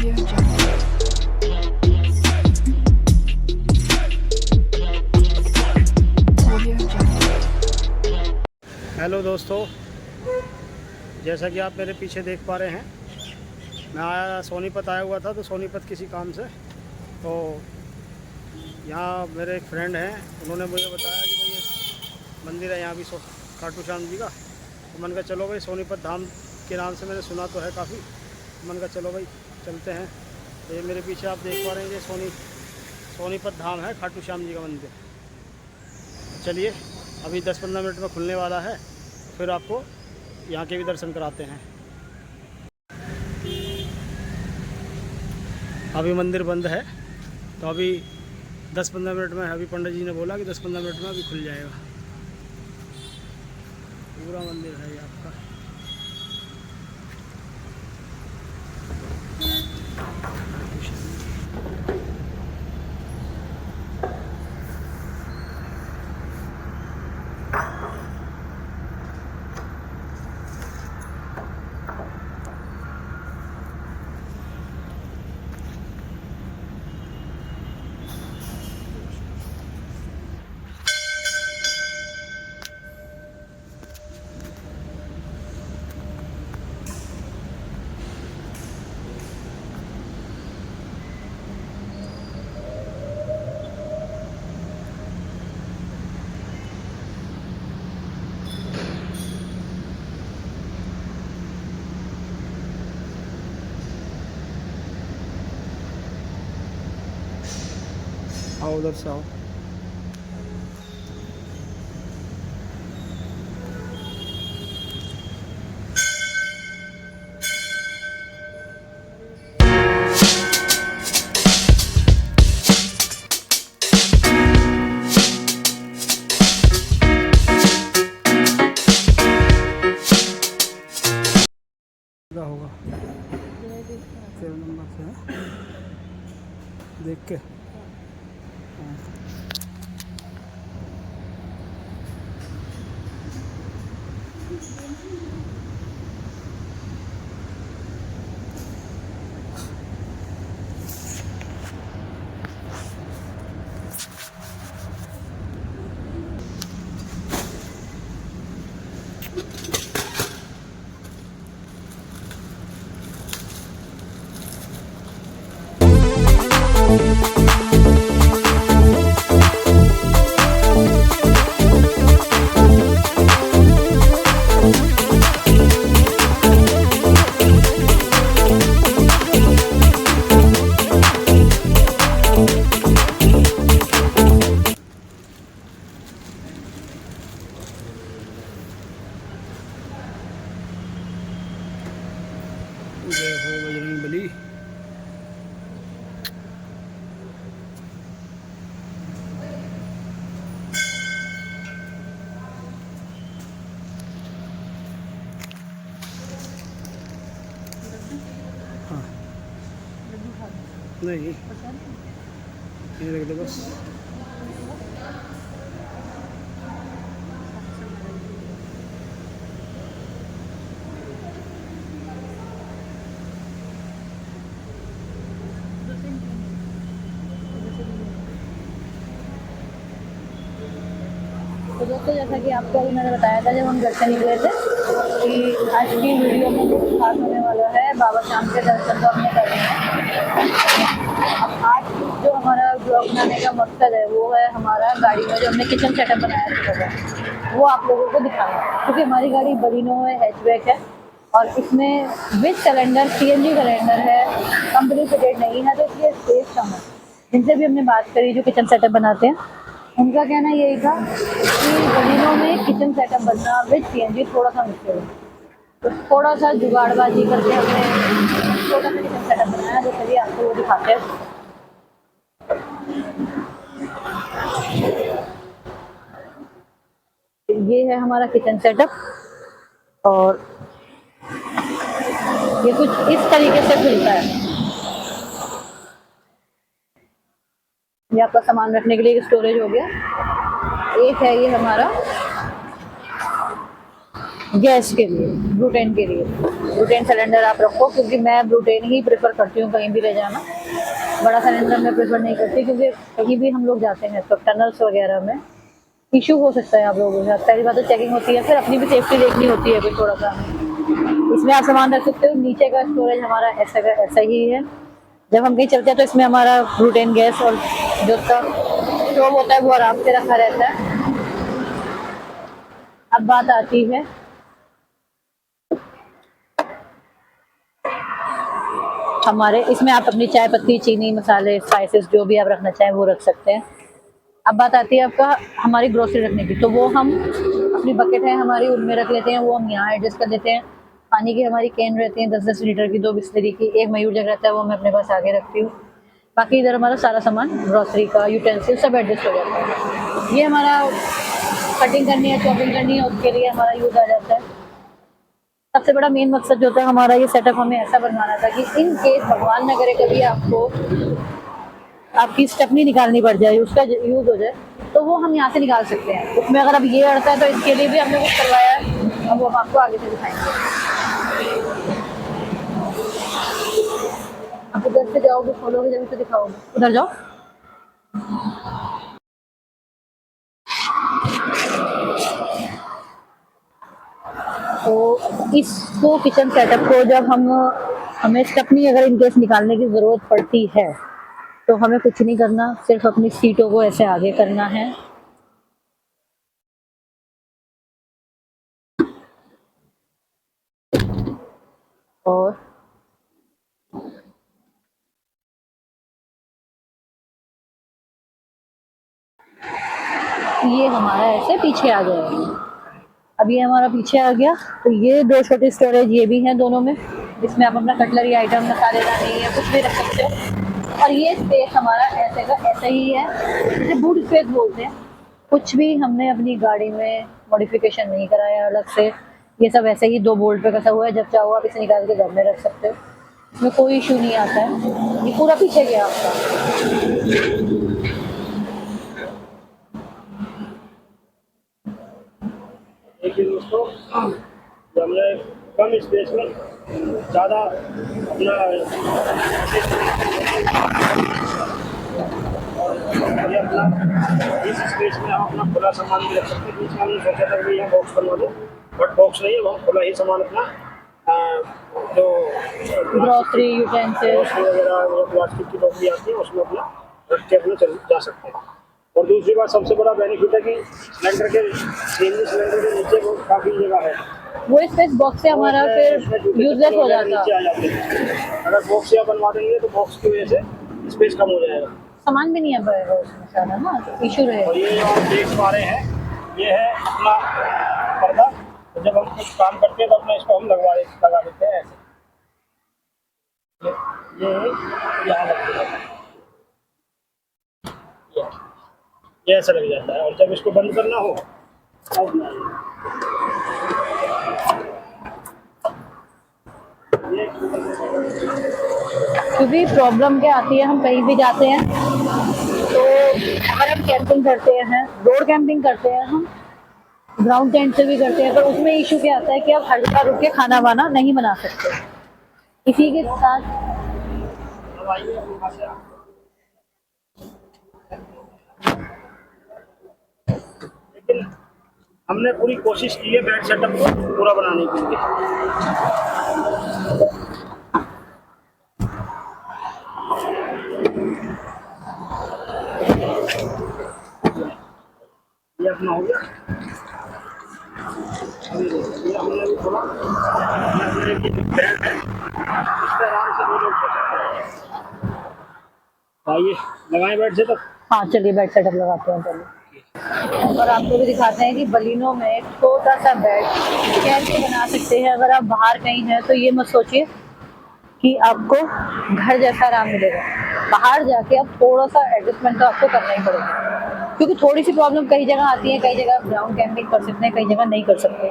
Audio Jungle. Audio Jungle. Hello दोस्तों, जैसा कि आप मेरे पीछे देख पा रहे हैं, मैं आया सोनीपत आया हुआ था। तो सोनीपत किसी काम से, तो यहाँ मेरे एक फ्रेंड हैं, उन्होंने मुझे बताया कि भाई ये मंदिर है यहाँ भी खाटू श्याम जी का। तो मन का चलो भाई, सोनीपत धाम के नाम से मैंने सुना तो है काफ़ी। मन का चलो भाई चलते हैं। तो ये मेरे पीछे आप देख पा रहे हैं, ये सोनीपत धाम है, खाटू श्याम जी का मंदिर। चलिए, अभी 10-15 मिनट में खुलने वाला है, फिर आपको यहाँ के भी दर्शन कराते हैं। अभी मंदिर बंद है, तो अभी 10-15 मिनट में, अभी पंडित जी ने बोला कि 10-15 मिनट में अभी खुल जाएगा। पूरा मंदिर है ये आपका। आओ उधर से आओ। क्या होगा 7 नंबर से है? देख के जय हो बजरंग बली। हाँ नहीं, ये रख दो बस। तो दोस्तों, जैसा कि आपको अभी मैंने बताया था जब हम घर से निकले थे कि आज की वीडियो में कुछ खास होने वाला है। बाबा श्याम के दर्शन तो हमने कर लिए हैं। अब आज जो हमारा ब्लॉग बनाने का मकसद है वो है हमारा गाड़ी में जो हमने किचन सेटअप बनाया था वो आप लोगों को दिखाना है। क्योंकि हमारी गाड़ी बलिनो है, हैचबैक है, और इसमें विद सिलेंडर CNG सिलेंडर है, कंपनी से डेट नहीं है, तो इसलिए स्पेस कम है। जिनसे भी हमने बात करी जो किचन सेटअप बनाते हैं, उनका कहना यही था कि बलिनो में किचन सेटअप बनना विद CNG थोड़ा सा मुश्किल है। तो थोड़ा सा जुगाड़बाजी करके हमने छोटा सा किचन सेटअप बनाया, जो चलिए आपको वो दिखाते हैं। ये है हमारा किचन सेटअप, और ये कुछ इस तरीके से खुलता है। ये आपका सामान रखने के लिए एक स्टोरेज हो गया। एक है ये हमारा गैस के लिए, ब्यूटेन के लिए ब्यूटेन सिलेंडर आप रखो, क्योंकि मैं ब्यूटेन ही प्रेफर करती हूँ कहीं भी ले जाना। बड़ा सिलेंडर मैं प्रेफर नहीं करती, क्योंकि कहीं भी हम लोग जाते हैं तो टनल्स वगैरह में इशू हो सकता है आप लोगों के साथ। पहली बात तो चेकिंग होती है, फिर अपनी भी सेफ्टी देखनी होती है फिर थोड़ा सा। इसमें आप सामान रख सकते हो। नीचे का स्टोरेज हमारा ऐसा का ऐसा ही है। जब हम कहीं चलते हैं तो इसमें हमारा ब्यूटेन गैस और जो स्टोव होता है वो आराम से रखा रहता है। अब बात आती है हमारे, इसमें आप अपनी चाय पत्ती, चीनी, मसाले, स्पाइसेस जो भी आप रखना चाहें वो रख सकते हैं। अब बात आती है आपका हमारी ग्रोसरी रखने की, तो वो हम अपनी बकेट है हमारी उनमें रख लेते हैं, वो हम यहाँ एडजस्ट कर लेते हैं। पानी की हमारी कैन रहती है 10-10 लीटर की, 2 बिस्लरी की, एक मयूर जग रहता है वो मैं अपने पास आगे रखती हूँ। बाकी इधर हमारा सारा सामान ग्रोसरी का, यूटेंसिल सब एडजस्ट हो जाता है। ये हमारा कटिंग करनी है, चॉपिंग करनी है, उसके लिए हमारा यूज आ जाता है। सबसे बड़ा मेन मकसद जो होता है हमारा, ये सेटअप हमें ऐसा बनवाना था कि इन केस भगवान न करे कभी आपको आपकी स्टेपनी निकालनी पड़ जाए, उसका यूज हो जाए, तो वो हम यहाँ से निकाल सकते हैं। उसमें अगर अब ये अड़ता है तो इसके लिए भी हमने कुछ करवाया है, अब वो हम आपको आगे से दिखाएंगे। आप उधर से जाओगे, खोलोगे जब तो दिखाओगे, उधर जाओ। तो इसको किचन सेटअप को जब हमें स्टेपनी अगर इनकेस निकालने की ज़रूरत पड़ती है तो हमें कुछ नहीं करना, सिर्फ अपनी सीटों को ऐसे आगे करना है और ये हमारा ऐसे पीछे आ जाएगा। अब ये हमारा पीछे आ गया, तो ये 2 छोटी स्टोरेज ये भी हैं दोनों में, जिसमें आप अपना कटलरी आइटम, मसालेदानी या कुछ भी रख सकते हो। और ये स्पेस हमारा ऐसे का ऐसा ही है, जिसे बूट स्पेस बोलते हैं। कुछ भी हमने अपनी गाड़ी में मॉडिफिकेशन नहीं कराया अलग से, ये सब ऐसे ही 2 बोल्ट पे कसा हुआ है। जब चाहो आप इसे निकाल के घर में रख सकते हो, इसमें कोई इशू नहीं आता है। ये पूरा पीछे गया आपका। देखिए दोस्तों, जब हमने कम स्पेस में ज़्यादा अपना ये अपना इस स्पेस में हम अपना खुला सामान भी रख सकते हैं। बीच में हमने सोचा था कि यहाँ बॉक्स बनवा दें, बट बॉक्स नहीं है, हम खुला ही सामान अपना जो ग्रोसरी यूटेंसिल वगैरह प्लास्टिक की टोकरी आती है उसमें अपना रख के अपना चल जा सकते हैं। और दूसरी बात, सबसे बड़ा बेनिफिट है कि सिलेंडर के सीएनजी सिलेंडर के नीचे वो काफ़ी जगह है, वो स्पेस बॉक्स से हमारा फिर यूजलेस हो जाता नीचे आ जाते हैं। अगर बॉक्स यहाँ बनवा देंगे तो बॉक्स की वजह से स्पेस कम हो जाएगा, सामान भी नहीं है पाएगा उसमें सारा ना, तो इशू और रहेगा। ये आप देख पा रहे हैं, ये है अपना पर्दा। तो जब हम कुछ काम करते हैं तो अपना इसको हम लगा देते हैं ऐसे, ये यहाँ लगते हैं, ये ऐसा लग जाता है। और जब इसको बंद करना हो तब ये क्योंकि प्रॉब्लम क्या आती है, हम कहीं भी जाते हैं तो अगर हम कैंपिंग करते हैं, रोड कैंपिंग करते हैं, हम ग्राउंड टेंट से भी करते हैं, पर उसमें इशू क्या आता है कि आप हर जगह रुक के खाना वाना नहीं बना सकते। इसी के साथ लेकिन हमने पूरी कोशिश की है बेड सेटअप को पूरा बनाने के लिए। ये अपना हो गया, ये हमने भी थोड़ा बेड है, इस पर आराम से 2 लोग सो सकते हैं। आइए लगाएं बेड सेटअप। हाँ चलिए बेड सेटअप लगाते हैं पहले, और आपको भी दिखाते हैं कि बलिनो में एक छोटा सा बेड कैसे बना सकते हैं। अगर आप बाहर कहीं हैं तो ये मत सोचिए कि आपको घर जैसा आराम मिलेगा, बाहर जाके आप थोड़ा सा एडजस्टमेंट तो आपको करना ही पड़ेगा, क्योंकि थोड़ी सी प्रॉब्लम कई जगह आती है। कई जगह आप ग्राउंड कैंपिंग कर सकते हैं, कई जगह नहीं कर सकते।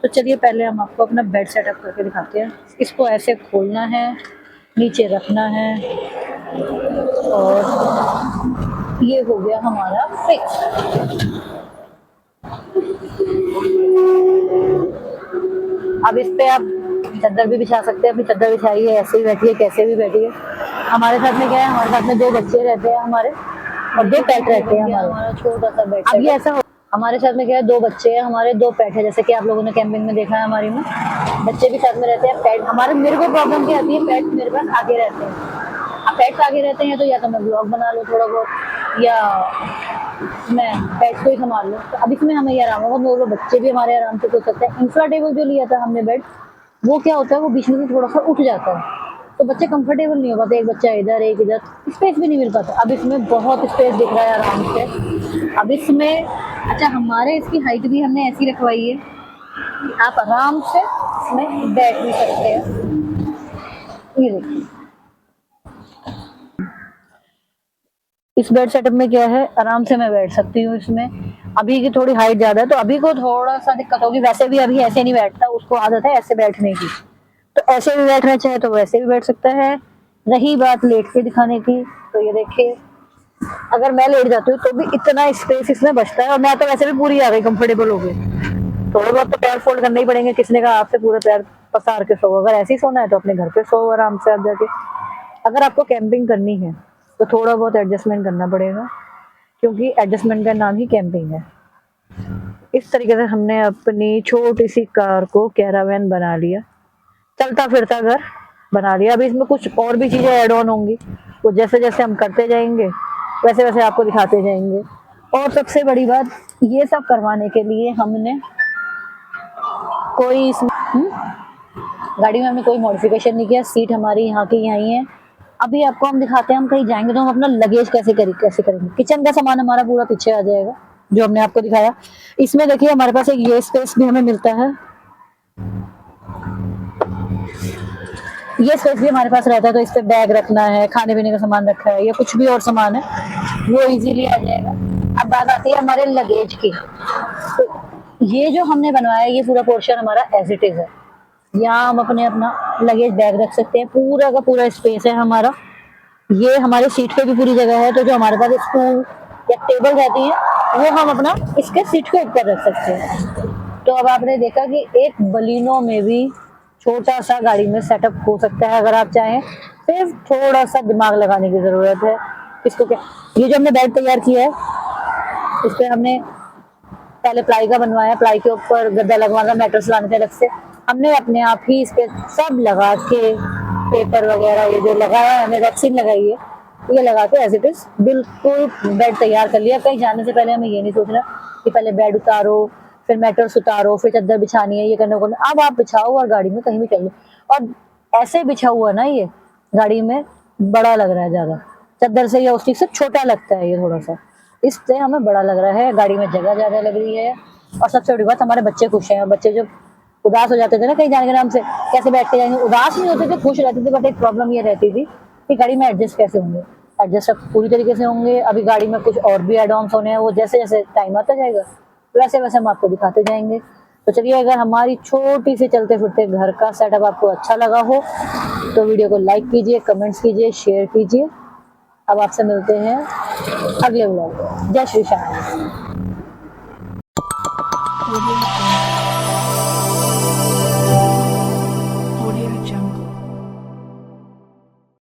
तो चलिए पहले हम आपको अपना बेड सेटअप करके दिखाते हैं। इसको ऐसे खोलना है, नीचे रखना है, और ये हो गया हमारा फिक्स। अब इस पे आप चादर भी बिछा सकते हैं, अपनी चादर बिछाइए, ऐसे ही बैठिए, कैसे भी बैठिए। हमारे साथ में क्या है, हमारे साथ में 2 बच्चे रहते हैं हमारे, और 2 पेट रहते हैं हमारा छोटा सा बेड। अब ये ऐसा हमारे साथ में क्या है, 2 बच्चे हैं हमारे, 2 पेट है, जैसे कि आप लोगों ने कैंपिंग में देखा है हमारी में, बच्चे भी साथ में रहते हैं, पेट हमारे। मेरे को प्रॉब्लम क्या आती है, पेट मेरे पास आगे रहते हैं। अब पेट आगे रहते हैं तो या तो मैं ब्लॉग बना लूँ थोड़ा बहुत, या मैं पेट को ही संभाल लूँ। तो अब इसमें हमें ये आराम होगा, 2 लोग बच्चे भी हमारे आराम से सो सकते हैं। इंफ्राटेबल जो लिया था हमने बेड, वो क्या होता है, वो बीच में से थोड़ा सा उठ जाता है, तो बच्चे कंफर्टेबल नहीं हो पाते, एक बच्चा इधर एक इधर, स्पेस भी नहीं मिल पाता। अब इसमें बहुत स्पेस दिख रहा है आराम से। अब इसमें अच्छा, हमारे इसकी हाइट भी हमने ऐसी रखवाई है कि आप आराम से इसमें बैठ भी सकते हैं। ये देखिए, इस बेड सेटअप में क्या है, आराम से मैं बैठ सकती हूँ इसमें। अभी की थोड़ी हाइट ज्यादा है तो अभी को थोड़ा सा दिक्कत होगी, वैसे भी अभी ऐसे नहीं बैठता, उसको आदत है ऐसे बैठने की, तो ऐसे भी बैठना चाहे तो वैसे भी बैठ सकता है। रही बात लेट के दिखाने की, तो ये देखिए, अगर मैं लेट जाती हूँ तो भी इतना स्पेस इसमें बचता है, और मैं तो वैसे भी पूरी आ गई, कंफर्टेबल हो गई। थोड़े बहुत तो पैर फोल्ड करने ही पड़ेंगे, किसने कहा आपसे पूरे पैर पसार के सो, अगर ऐसे ही सोना है तो अपने घर पे सो आराम से आप जाके। अगर आपको कैंपिंग करनी है तो थोड़ा बहुत एडजस्टमेंट करना पड़ेगा, क्योंकि एडजस्टमेंट का नाम ही कैंपिंग है। इस तरीके से हमने अपनी छोटी सी कार को कैरावैन बना लिया, चलता फिरता घर बना लिया। अभी इसमें कुछ और भी चीजें ऐड ऑन होंगी, वो जैसे जैसे हम करते जाएंगे वैसे वैसे आपको दिखाते जाएंगे। और सबसे बड़ी बात, ये सब करवाने के लिए हमने कोई गाड़ी में हमने कोई मॉडिफिकेशन नहीं किया, सीट हमारी यहाँ की यहाँ ही है। अभी आपको हम दिखाते हैं, हम कहीं जाएंगे तो हम अपना लगेज कैसे करेंगे। किचन का सामान हमारा पूरा पीछे आ जाएगा, जो हमने आपको दिखाया। इसमें देखिए हमारे पास एक ये स्पेस भी हमें मिलता है, ये स्पेस भी हमारे पास रहता है, तो इस पे बैग रखना है, खाने पीने का सामान रखा है, या कुछ भी और सामान है, वो इजीली आ जाएगा। अब बात आती है हमारे लगेज की, तो ये जो हमने बनवाया है, ये पूरा पोर्शन हमारा एज इट इज है। यहाँ हम अपना लगेज बैग रख सकते हैं, पूरा का पूरा स्पेस है हमारा। ये हमारे सीट पे भी पूरी जगह है, तो जो हमारे पास स्टूल या टेबल रहती है, वो हम अपना इसके सीट के ऊपर रख सकते हैं। तो अब आपने देखा कि एक बलिनो में भी छोटा सा गाड़ी में सेटअप हो सकता है, अगर आप चाहें। सिर्फ थोड़ा सा दिमाग लगाने की जरूरत है। इसको क्या, ये जो हमने बेड तैयार किया है, इस पे हमने पहले प्लाई का बनवाया, प्लाई के ऊपर गद्दा लगवाना, मैट्रेस लाने थे अलग से। हमने अपने आप ही इस पे सब लगा के, पेपर वगैरह ये जो लगाया है, हमने वैक्सीन लगाई है, ये लगा के एज इट इज बिल्कुल बेड तैयार कर लिया। कहीं जाने से पहले हमें ये नहीं सोचना कि पहले बेड उतारो, फिर मैट्रेस उतारो, फिर चादर बिछानी है, ये करने को। अब आप बिछाओ और गाड़ी में कहीं भी चल लो। और ऐसे बिछा हुआ ना, ये गाड़ी में बड़ा लग रहा है ज्यादा, चादर से या उस से छोटा लगता है ये थोड़ा सा, इससे हमें बड़ा लग रहा है, गाड़ी में जगह ज्यादा लग रही है। और सबसे बड़ी बात, हमारे बच्चे खुश हैं। बच्चे जब उदास हो जाते थे ना कहीं जाने के नाम से, कैसे बैठ के जाएंगे, उदास नहीं होते थे, खुश रहते थे, बट एक प्रॉब्लम ये रहती थी कि गाड़ी में एडजस्ट कैसे होंगे। एडजस्ट पूरी तरीके से होंगे। अभी गाड़ी में कुछ और भी एड ऑन्स होने हैं, वो जैसे जैसे टाइम आता जाएगा वैसे वैसे हम आपको दिखाते जाएंगे। तो चलिए, अगर हमारी छोटी सी चलते फिरते घर का सेटअप आपको अच्छा लगा हो तो वीडियो को लाइक कीजिए, कमेंट्स कीजिए, शेयर कीजिए। अब आपसे मिलते हैं अगले व्लॉग में। जय श्री श्याम। Audio Jungle.